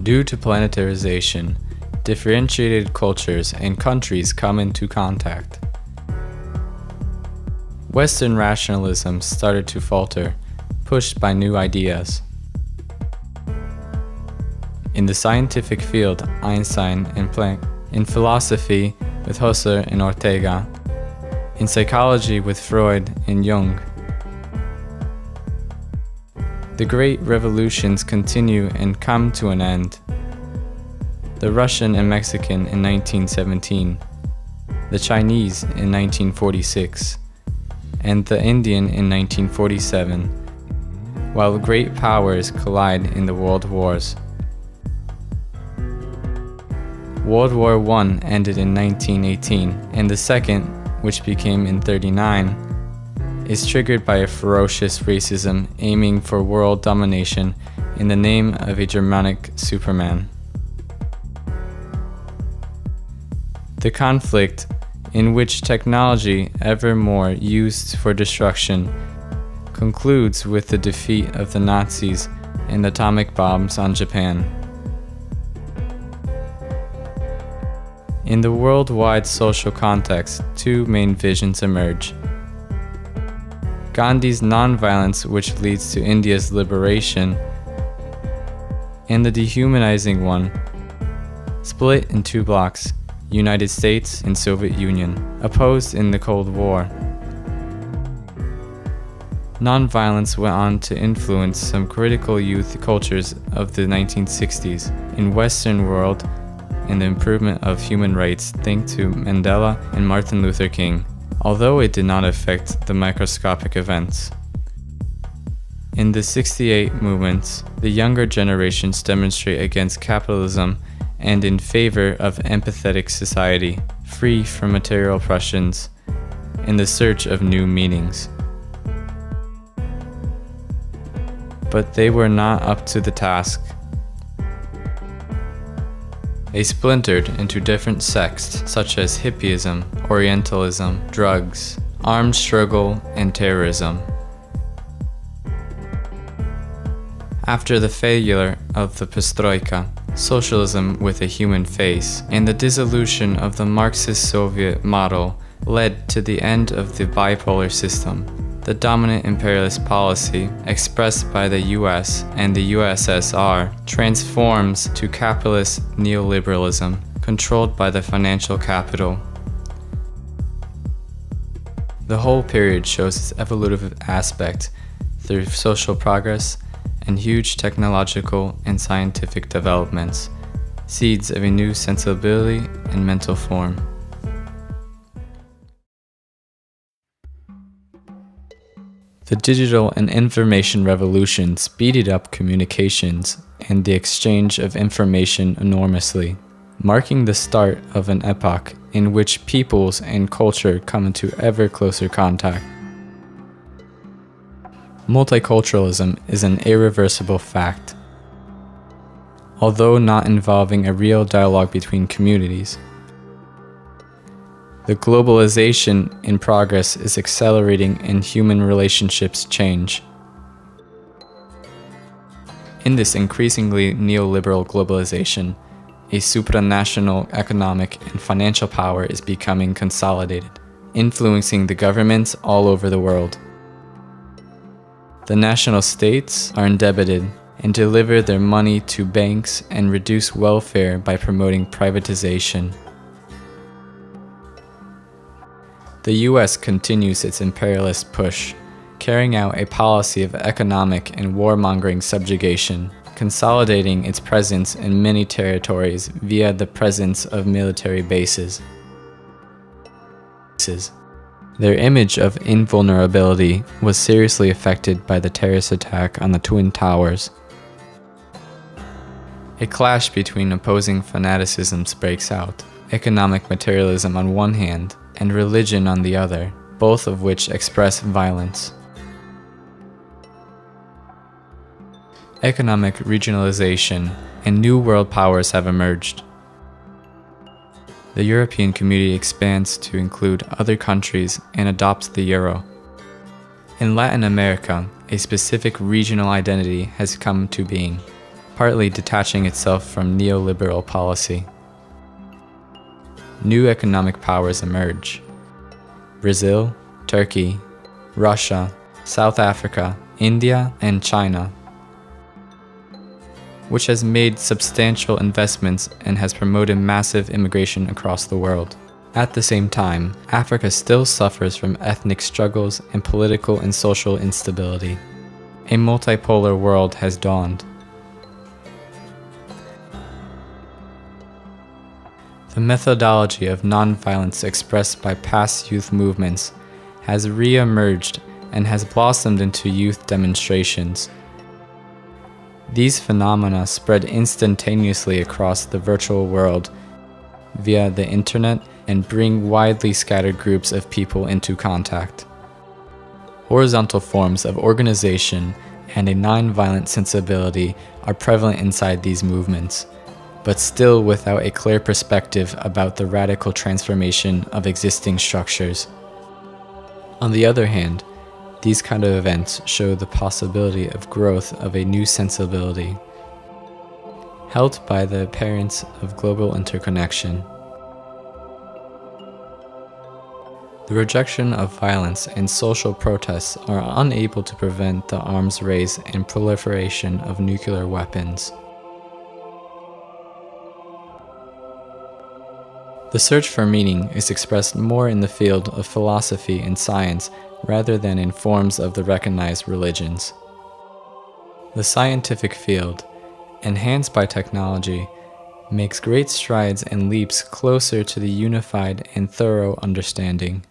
Due to planetarization, differentiated cultures and countries come into contact. Western rationalism started to falter, pushed by new ideas. In the scientific field, Einstein and Planck. In philosophy, with Husserl and Ortega. In psychology, with Freud and Jung. The great revolutions continue and come to an end. The Russian and Mexican in 1917, the Chinese in 1946, and the Indian in 1947, while great powers collide in the world wars. World War I ended in 1918, and the second, which became in 1939, is triggered by a ferocious racism aiming for world domination in the name of a Germanic Superman. The conflict, in which technology, ever more used for destruction, concludes with the defeat of the Nazis and atomic bombs on Japan. In the worldwide social context, two main visions emerge. Gandhi's nonviolence, which leads to India's liberation, and the dehumanizing one, split in two blocks, United States and Soviet Union, opposed in the Cold War. Nonviolence went on to influence some critical youth cultures of the 1960s in Western world and the improvement of human rights thanks to Mandela and Martin Luther King, although it did not affect the microscopic events. In the 68 movements, the younger generations demonstrate against capitalism and in favor of empathetic society, free from material oppressions, in the search of new meanings. But they were not up to the task. They splintered into different sects such as hippieism, Orientalism, drugs, armed struggle, and terrorism. After the failure of the perestroika, socialism with a human face, and the dissolution of the Marxist-Soviet model led to the end of the bipolar system. The dominant imperialist policy, expressed by the US and the USSR, transforms to capitalist neoliberalism, controlled by the financial capital. The whole period shows its evolutive aspect through social progress and huge technological and scientific developments, seeds of a new sensibility and mental form. The digital and information revolution speeded up communications and the exchange of information enormously, marking the start of an epoch in which peoples and culture come into ever closer contact. Multiculturalism is an irreversible fact, although not involving a real dialogue between communities. The globalization in progress is accelerating and human relationships change. In this increasingly neoliberal globalization, a supranational economic and financial power is becoming consolidated, influencing the governments all over the world. The national states are indebted and deliver their money to banks and reduce welfare by promoting privatization. The US continues its imperialist push, carrying out a policy of economic and warmongering subjugation, consolidating its presence in many territories via the presence of military bases. Their image of invulnerability was seriously affected by the terrorist attack on the Twin Towers. A clash between opposing fanaticisms breaks out, economic materialism on one hand, and religion on the other, both of which express violence. Economic regionalization and new world powers have emerged. The European community expands to include other countries and adopts the euro. In Latin America, a specific regional identity has come to being. partly detaching itself from neoliberal policy. New economic powers emerge. Brazil, Turkey, Russia, South Africa, India, and China, which has made substantial investments and has promoted massive immigration across the world. At the same time, Africa still suffers from ethnic struggles and political and social instability. A multipolar world has dawned. The methodology of nonviolence expressed by past youth movements has re-emerged and has blossomed into youth demonstrations. These phenomena spread instantaneously across the virtual world via the internet and bring widely scattered groups of people into contact. Horizontal forms of organization and a nonviolent sensibility are prevalent inside these movements, but still without a clear perspective about the radical transformation of existing structures. On the other hand, these kind of events show the possibility of growth of a new sensibility, held by the appearance of global interconnection. The rejection of violence and social protests are unable to prevent the arms race and proliferation of nuclear weapons. The search for meaning is expressed more in the field of philosophy and science rather than in forms of the recognized religions. The scientific field, enhanced by technology, makes great strides and leaps closer to the unified and thorough understanding.